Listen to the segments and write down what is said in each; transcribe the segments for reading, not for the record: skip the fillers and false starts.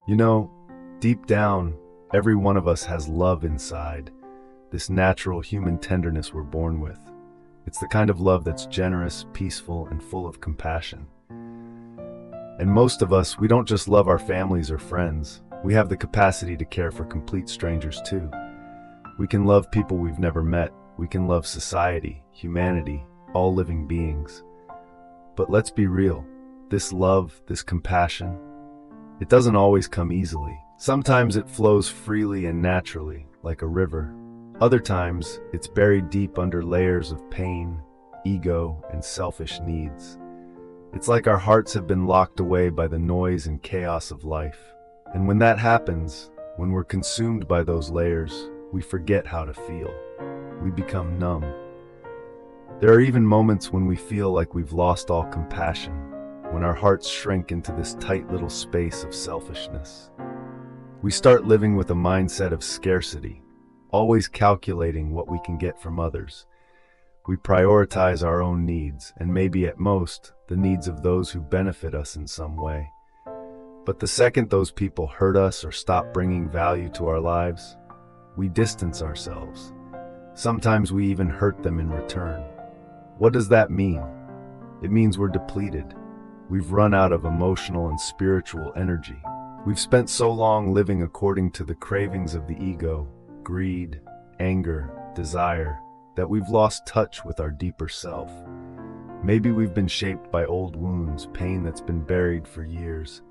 You know, deep down, every one of us has love inside, this natural human tenderness we're born with. It's the kind of love that's generous, peaceful, and full of compassion. And most of us, we don't just love our families or friends. We have the capacity to care for complete strangers too. We can love people we've never met. We can love society, humanity, all living beings. But let's be real. This love, this compassion, it doesn't always come easily. Sometimes it flows freely and naturally, like a river. Other times, it's buried deep under layers of pain, ego, and selfish needs. It's like our hearts have been locked away by the noise and chaos of life. And when that happens, when we're consumed by those layers, we forget how to feel. We become numb. There are even moments when we feel like we've lost all compassion, when our hearts shrink into this tight little space of selfishness. We start living with a mindset of scarcity, always calculating what we can get from others. We prioritize our own needs, and maybe at most, the needs of those who benefit us in some way. But the second those people hurt us or stop bringing value to our lives, we distance ourselves. Sometimes we even hurt them in return. What does that mean? It means we're depleted. We've run out of emotional and spiritual energy. We've spent so long living according to the cravings of the ego, greed, anger, desire, that we've lost touch with our deeper self. Maybe we've been shaped by old wounds, pain that's been buried for years.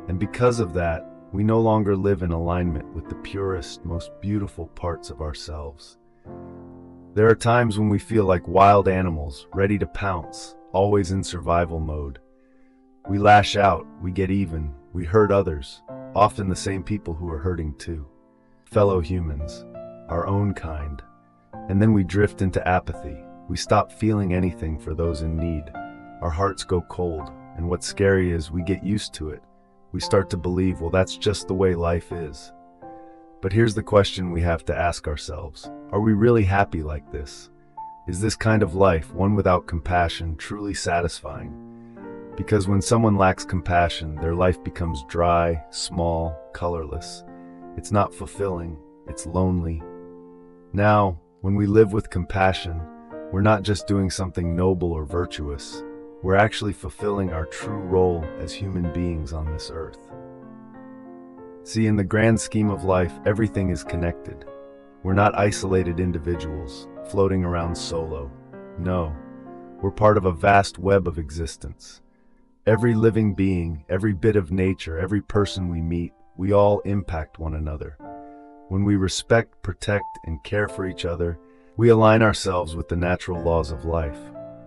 And because of that, we no longer live in alignment with the purest, most beautiful parts of ourselves. There are times when we feel like wild animals, ready to pounce, always in survival mode. We lash out, we get even, we hurt others, often the same people who are hurting too. Fellow humans, our own kind. And then we drift into apathy. We stop feeling anything for those in need. Our hearts go cold, and what's scary is we get used to it. We start to believe, well, that's just the way life is. But here's the question we have to ask ourselves. Are we really happy like this? Is this kind of life, one without compassion, truly satisfying? Because when someone lacks compassion, their life becomes dry, small, colorless. It's not fulfilling, it's lonely. Now, when we live with compassion, we're not just doing something noble or virtuous. We're actually fulfilling our true role as human beings on this earth. See, in the grand scheme of life, everything is connected. We're not isolated individuals, floating around solo. No, we're part of a vast web of existence. Every living being, every bit of nature, every person we meet, we all impact one another. When we respect, protect, and care for each other, we align ourselves with the natural laws of life.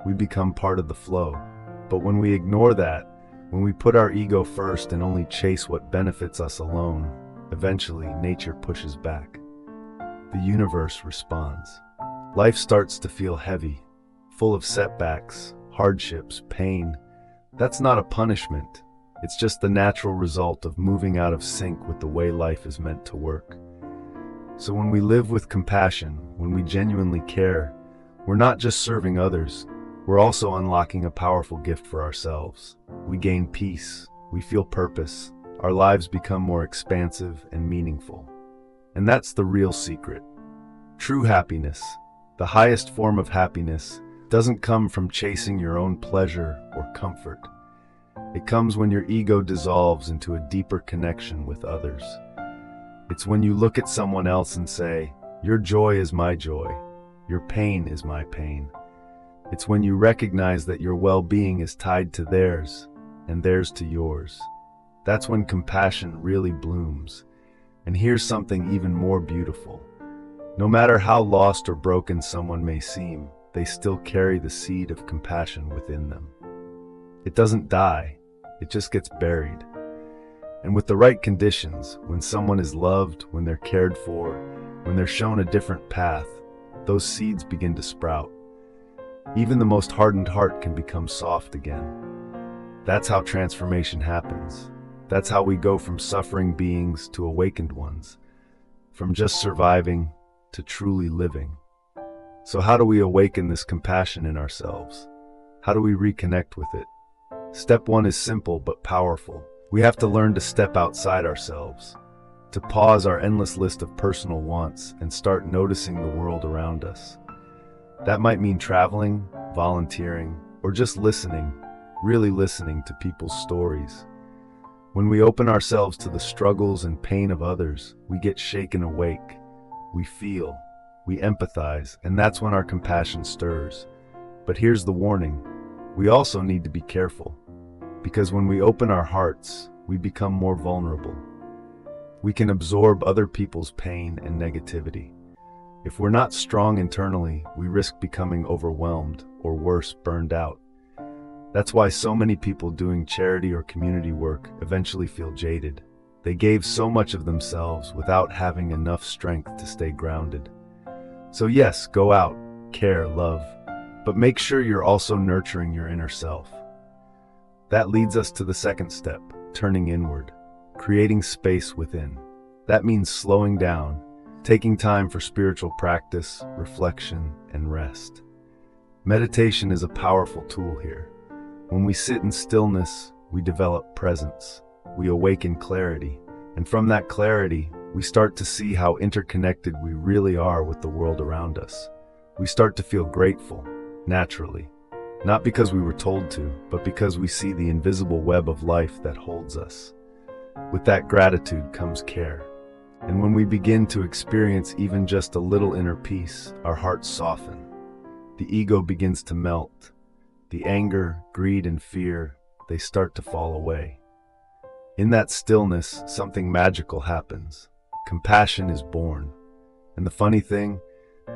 We become part of the flow. But when we ignore that, when we put our ego first and only chase what benefits us alone, eventually nature pushes back. The universe responds. Life starts to feel heavy, full of setbacks, hardships, pain. That's not a punishment. It's just the natural result of moving out of sync with the way life is meant to work. So when we live with compassion, when we genuinely care, we're not just serving others, we're also unlocking a powerful gift for ourselves. We gain peace, we feel purpose, our lives become more expansive and meaningful. And that's the real secret. True happiness, the highest form of happiness, doesn't come from chasing your own pleasure or comfort. It comes when your ego dissolves into a deeper connection with others. It's when you look at someone else and say, your joy is my joy, your pain is my pain. It's when you recognize that your well-being is tied to theirs, and theirs to yours. That's when compassion really blooms. And here's something even more beautiful. No matter how lost or broken someone may seem, they still carry the seed of compassion within them. It doesn't die, it just gets buried. And with the right conditions, when someone is loved, when they're cared for, when they're shown a different path, those seeds begin to sprout. Even the most hardened heart can become soft again. That's how transformation happens. That's how we go from suffering beings to awakened ones, from just surviving to truly living. So how do we awaken this compassion in ourselves? How do we reconnect with it? Step one is simple but powerful. We have to learn to step outside ourselves, to pause our endless list of personal wants and start noticing the world around us. That might mean traveling, volunteering, or just listening, really listening to people's stories. When we open ourselves to the struggles and pain of others, we get shaken awake. We feel, we empathize, and that's when our compassion stirs. But here's the warning. We also need to be careful, because when we open our hearts, we become more vulnerable. We can absorb other people's pain and negativity. If we're not strong internally, we risk becoming overwhelmed, or worse, burned out. That's why so many people doing charity or community work eventually feel jaded. They gave so much of themselves without having enough strength to stay grounded. So yes, go out, care, love, but make sure you're also nurturing your inner self. That leads us to the second step, turning inward, creating space within. That means slowing down, taking time for spiritual practice, reflection, and rest. Meditation is a powerful tool here. When we sit in stillness, we develop presence, we awaken clarity, and from that clarity, we start to see how interconnected we really are with the world around us. We start to feel grateful, naturally, not because we were told to, but because we see the invisible web of life that holds us. With that gratitude comes care. And when we begin to experience even just a little inner peace, our hearts soften. The ego begins to melt. The anger, greed, and fear, they start to fall away. In that stillness, something magical happens. Compassion is born. And the funny thing,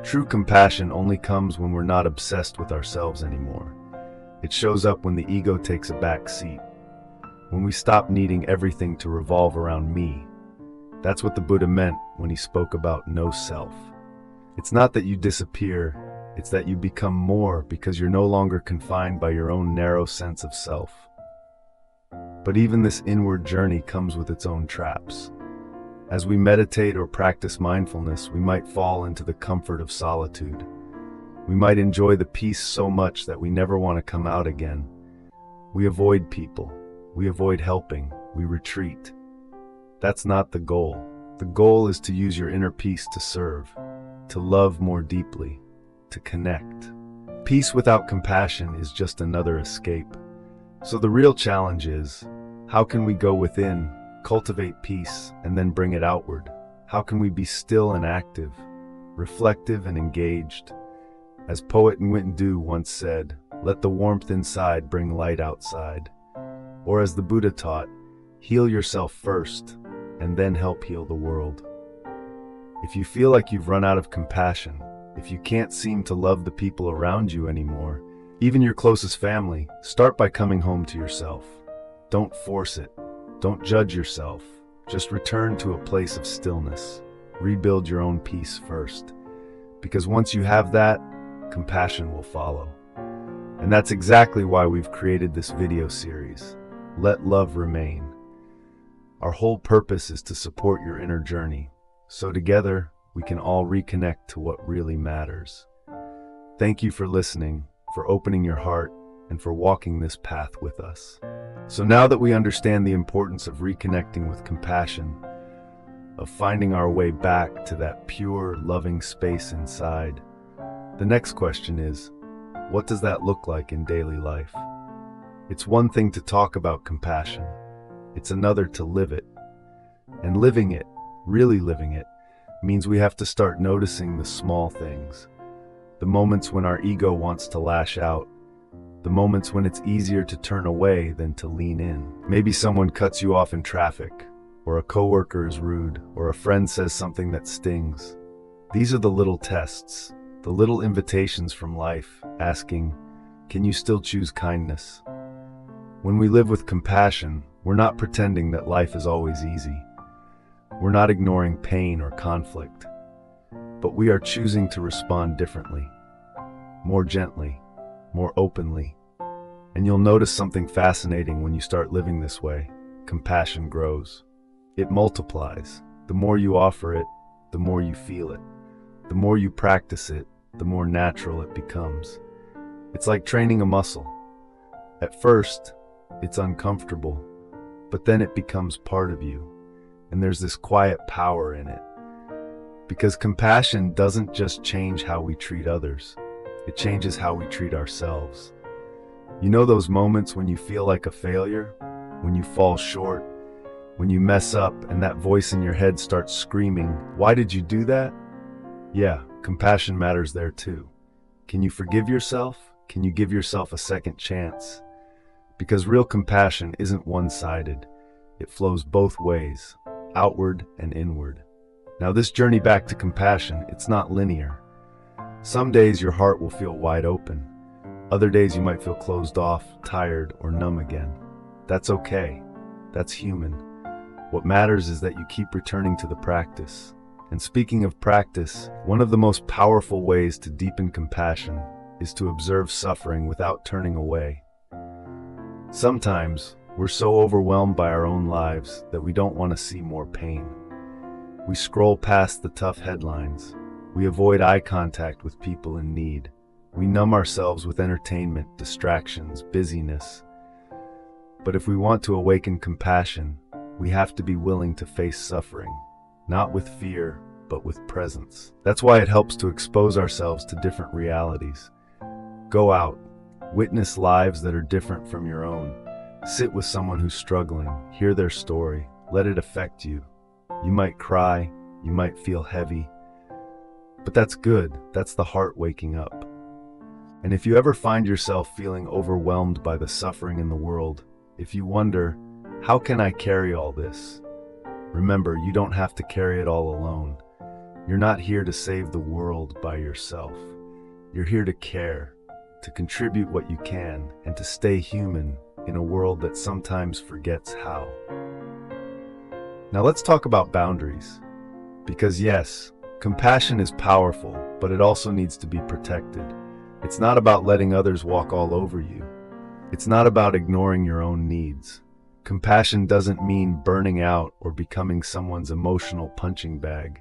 true compassion only comes when we're not obsessed with ourselves anymore. It shows up when the ego takes a back seat, when we stop needing everything to revolve around me. That's what the Buddha meant when he spoke about no self. It's not that you disappear, it's that you become more because you're no longer confined by your own narrow sense of self. But even this inward journey comes with its own traps. As we meditate or practice mindfulness, we might fall into the comfort of solitude. We might enjoy the peace so much that we never want to come out again. We avoid people. We avoid helping. We retreat. That's not the goal. The goal is to use your inner peace to serve, to love more deeply, to connect. Peace without compassion is just another escape. So the real challenge is, how can we go within, cultivate peace, and then bring it outward? How can we be still and active, reflective and engaged? As poet Nguyen Du once said, let the warmth inside bring light outside. Or as the Buddha taught, heal yourself first, and then help heal the world. If you feel like you've run out of compassion, if you can't seem to love the people around you anymore, even your closest family, start by coming home to yourself. Don't force it. Don't judge yourself. Just return to a place of stillness. Rebuild your own peace first. Because once you have that, compassion will follow. And that's exactly why we've created this video series. Let love remain. Our whole purpose is to support your inner journey, so together we can all reconnect to what really matters. Thank you for listening, for opening your heart, and for walking this path with us. So now that we understand the importance of reconnecting with compassion, of finding our way back to that pure, loving space inside, the next question is, what does that look like in daily life? It's one thing to talk about compassion. It's another to live it. And living it, really living it, means we have to start noticing the small things. The moments when our ego wants to lash out. The moments when it's easier to turn away than to lean in. Maybe someone cuts you off in traffic, or a coworker is rude, or a friend says something that stings. These are the little tests, the little invitations from life, asking, can you still choose kindness? When we live with compassion, we're not pretending that life is always easy. We're not ignoring pain or conflict, but we are choosing to respond differently, more gently, more openly. And you'll notice something fascinating when you start living this way. Compassion grows. It multiplies. The more you offer it, the more you feel it. The more you practice it, the more natural it becomes. It's like training a muscle. At first, it's uncomfortable. but then it becomes part of you, and there's this quiet power in it. Because compassion doesn't just change how we treat others, it changes how we treat ourselves. You know those moments when you feel like a failure, when you fall short, when you mess up and that voice in your head starts screaming, "Why did you do that?" Yeah, compassion matters there too. Can you forgive yourself? Can you give yourself a second chance? Because real compassion isn't one-sided. It flows both ways, outward and inward. Now this journey back to compassion, it's not linear. Some days your heart will feel wide open. Other days you might feel closed off, tired, or numb again. That's okay. That's human. What matters is that you keep returning to the practice. And speaking of practice, one of the most powerful ways to deepen compassion is to observe suffering without turning away. Sometimes we're so overwhelmed by our own lives that we don't want to see more pain. We scroll past the tough headlines. We avoid eye contact with people in need. We numb ourselves with entertainment, distractions, busyness. But if we want to awaken compassion, we have to be willing to face suffering, not with fear, but with presence. That's why it helps to expose ourselves to different realities. Go out, witness lives that are different from your own. Sit with someone who's struggling, hear their story, let it affect you. You might cry, you might feel heavy, but that's good. That's the heart waking up. And if you ever find yourself feeling overwhelmed by the suffering in the world, if you wonder, how can I carry all this? Remember, you don't have to carry it all alone. You're not here to save the world by yourself. You're here to care, to contribute what you can, and to stay human in a world that sometimes forgets how. Now let's talk about boundaries. Because yes, compassion is powerful, but it also needs to be protected. It's not about letting others walk all over you. It's not about ignoring your own needs. Compassion doesn't mean burning out or becoming someone's emotional punching bag.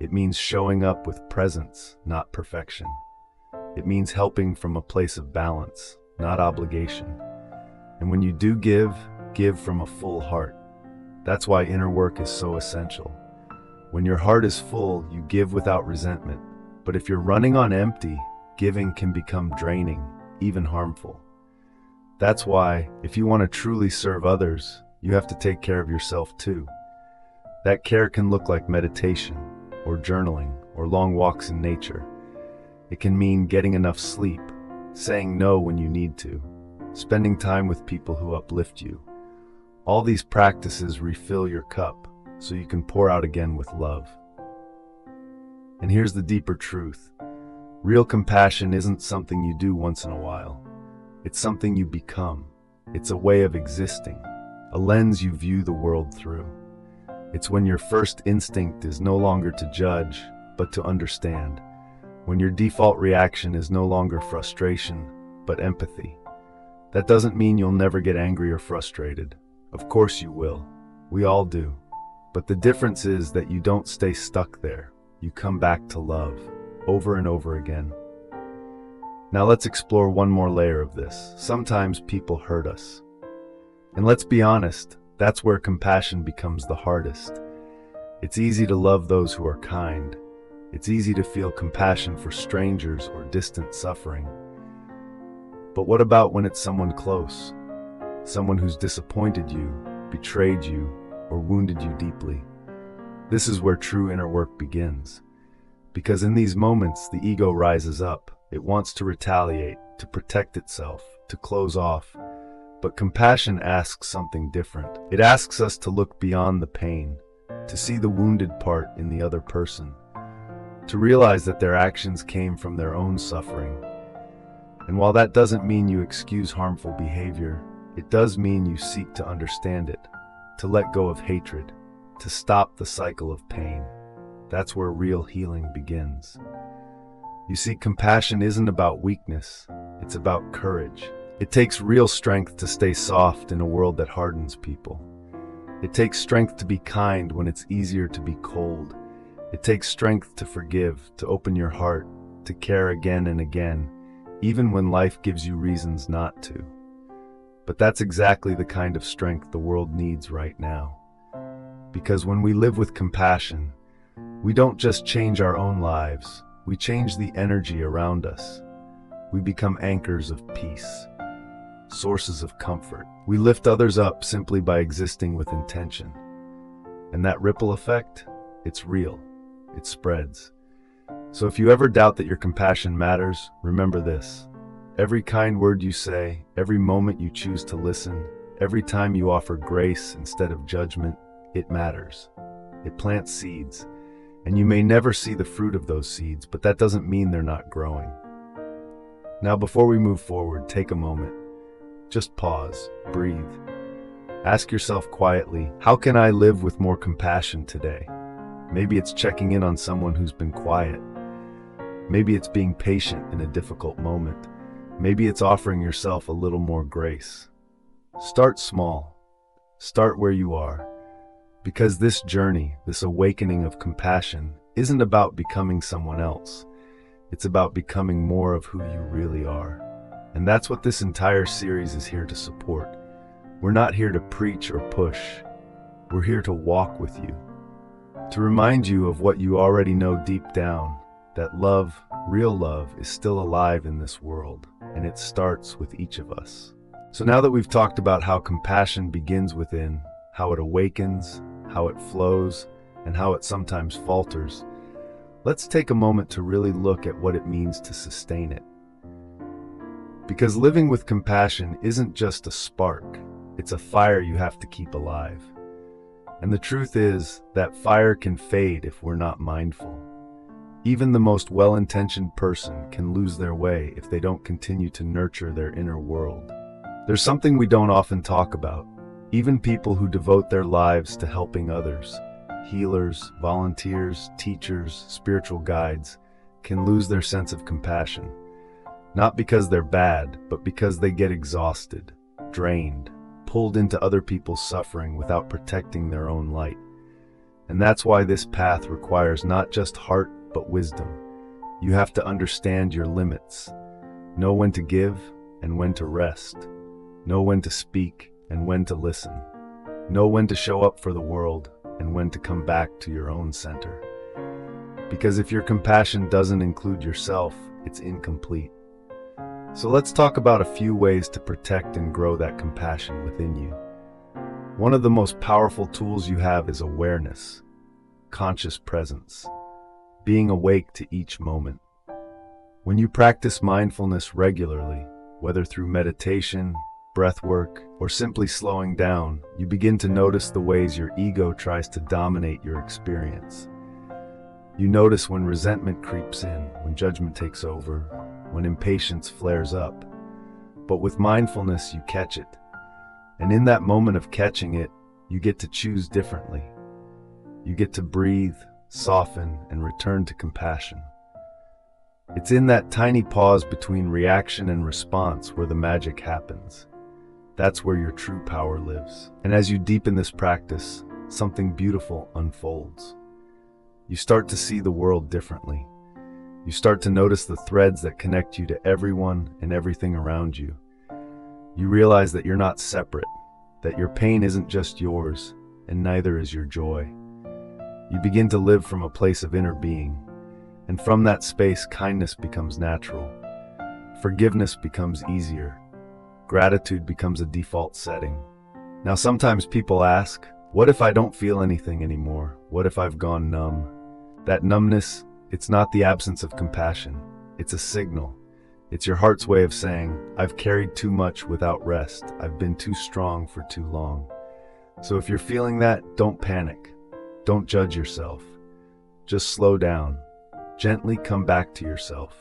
It means showing up with presence, not perfection. It means helping from a place of balance, not obligation. And when you do give from a full heart. That's why inner work is so essential. When your heart is full, you give without resentment. But if you're running on empty, giving can become draining, even harmful. That's why, if you want to truly serve others, you have to take care of yourself too. That care can look like meditation, or journaling, or long walks in nature. It can mean getting enough sleep, saying no when you need to, spending time with people who uplift you. All these practices refill your cup, so you can pour out again with love. And here's the deeper truth. Real compassion isn't something you do once in a while. It's something you become. It's a way of existing, a lens you view the world through. It's when your first instinct is no longer to judge, but to understand. When your default reaction is no longer frustration, but empathy. That doesn't mean you'll never get angry or frustrated. Of course you will. We all do. But the difference is that you don't stay stuck there. You come back to love, over and over again. Now let's explore one more layer of this. Sometimes people hurt us. And let's be honest, that's where compassion becomes the hardest. It's easy to love those who are kind. It's easy to feel compassion for strangers or distant suffering. But what about when it's someone close? Someone who's disappointed you, betrayed you, or wounded you deeply? This is where true inner work begins. Because in these moments, the ego rises up. It wants to retaliate, to protect itself, to close off. But compassion asks something different. It asks us to look beyond the pain, to see the wounded part in the other person, to realize that their actions came from their own suffering. And while that doesn't mean you excuse harmful behavior, it does mean you seek to understand it, to let go of hatred, to stop the cycle of pain. That's where real healing begins. You see, compassion isn't about weakness, it's about courage. It takes real strength to stay soft in a world that hardens people. It takes strength to be kind when it's easier to be cold. It takes strength to forgive, to open your heart, to care again and again, even when life gives you reasons not to. But that's exactly the kind of strength the world needs right now. Because when we live with compassion, we don't just change our own lives, we change the energy around us. We become anchors of peace, sources of comfort. We lift others up simply by existing with intention. And that ripple effect, it's real. It spreads. So if you ever doubt that your compassion matters, remember this. Every kind word you say, every moment you choose to listen, every time you offer grace instead of judgment, it matters. It plants seeds. And you may never see the fruit of those seeds, but that doesn't mean they're not growing. Now, before we move forward, take a moment. Just pause, breathe. Ask yourself quietly, how can I live with more compassion today? Maybe it's checking in on someone who's been quiet. Maybe it's being patient in a difficult moment. Maybe it's offering yourself a little more grace. Start small. Start where you are. Because this journey, this awakening of compassion, isn't about becoming someone else. It's about becoming more of who you really are. And that's what this entire series is here to support. We're not here to preach or push. We're here to walk with you. To remind you of what you already know deep down, that love, real love, is still alive in this world, and it starts with each of us. So now that we've talked about how compassion begins within, how it awakens, how it flows, and how it sometimes falters, let's take a moment to really look at what it means to sustain it. Because living with compassion isn't just a spark, it's a fire you have to keep alive. And the truth is, that fire can fade if we're not mindful. Even the most well-intentioned person can lose their way if they don't continue to nurture their inner world. There's something we don't often talk about. Even people who devote their lives to helping others, healers, volunteers, teachers, spiritual guides, can lose their sense of compassion. Not because they're bad, but because they get exhausted, drained, pulled into other people's suffering without protecting their own light. And that's why this path requires not just heart, but wisdom. You have to understand your limits, know when to give and when to rest, know when to speak and when to listen, know when to show up for the world and when to come back to your own center. Because if your compassion doesn't include yourself, it's incomplete. So let's talk about a few ways to protect and grow that compassion within you. One of the most powerful tools you have is awareness, conscious presence, being awake to each moment. When you practice mindfulness regularly, whether through meditation, breath work, or simply slowing down, you begin to notice the ways your ego tries to dominate your experience. You notice when resentment creeps in, when judgment takes over, when impatience flares up. But with mindfulness, you catch it. And in that moment of catching it, you get to choose differently. You get to breathe, soften, and return to compassion. It's in that tiny pause between reaction and response where the magic happens. That's where your true power lives. And as you deepen this practice, something beautiful unfolds. You start to see the world differently. You start to notice the threads that connect you to everyone and everything around you. You realize that you're not separate, that your pain isn't just yours, and neither is your joy. You begin to live from a place of inner being, and from that space, kindness becomes natural. Forgiveness becomes easier. Gratitude becomes a default setting. Now, sometimes people ask, what if I don't feel anything anymore? What if I've gone numb? That numbness, it's not the absence of compassion. It's a signal. It's your heart's way of saying, I've carried too much without rest. I've been too strong for too long. So if you're feeling that, don't panic. Don't judge yourself. Just slow down. Gently come back to yourself.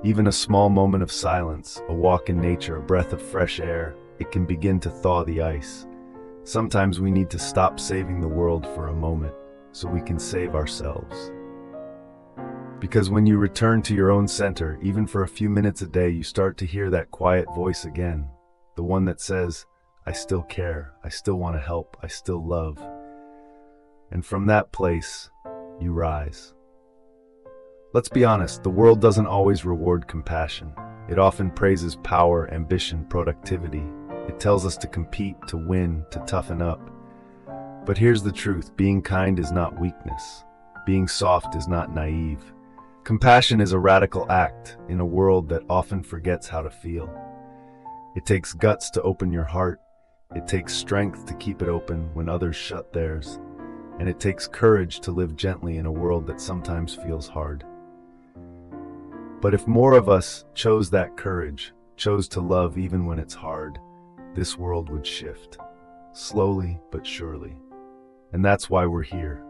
Even a small moment of silence, a walk in nature, a breath of fresh air, it can begin to thaw the ice. Sometimes we need to stop saving the world for a moment so we can save ourselves. Because when you return to your own center, even for a few minutes a day, you start to hear that quiet voice again, the one that says, I still care, I still want to help, I still love. And from that place, you rise. Let's be honest, the world doesn't always reward compassion. It often praises power, ambition, productivity. It tells us to compete, to win, to toughen up. But here's the truth: being kind is not weakness. Being soft is not naive. Compassion is a radical act in a world that often forgets how to feel. It takes guts to open your heart. It takes strength to keep it open when others shut theirs. And it takes courage to live gently in a world that sometimes feels hard. But if more of us chose that courage, chose to love even when it's hard, this world would shift. Slowly but surely. And that's why we're here.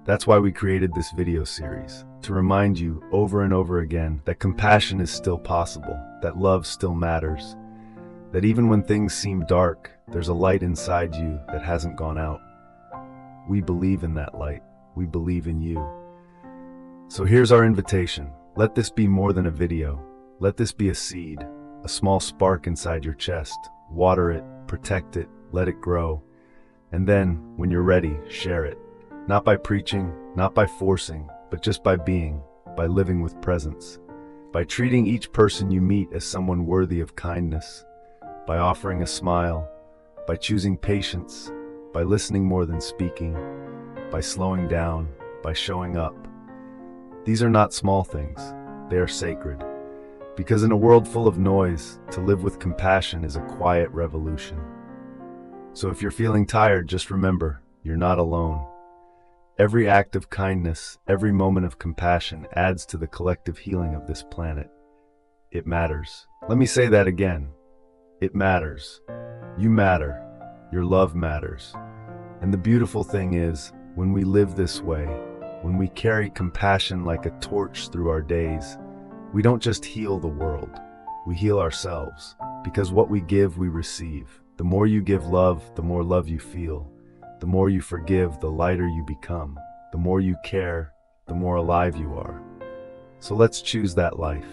That's why we created this video series, to remind you over and over again that compassion is still possible, that love still matters, that even when things seem dark, there's a light inside you that hasn't gone out. We believe in that light. We believe in you. So here's our invitation. Let this be more than a video. Let this be a seed, a small spark inside your chest. Water it, protect it, let it grow. And then, when you're ready, share it. Not by preaching, not by forcing, but just by being, by living with presence, by treating each person you meet as someone worthy of kindness, by offering a smile, by choosing patience, by listening more than speaking, by slowing down, by showing up. These are not small things, they are sacred. Because in a world full of noise, to live with compassion is a quiet revolution. So if you're feeling tired, just remember, you're not alone. Every act of kindness, every moment of compassion adds to the collective healing of this planet. It matters. Let me say that again. It matters. You matter. Your love matters. And the beautiful thing is, when we live this way, when we carry compassion like a torch through our days, we don't just heal the world, we heal ourselves. Because what we give, we receive. The more you give love, the more love you feel. The more you forgive, the lighter you become. The more you care, the more alive you are. So let's choose that life.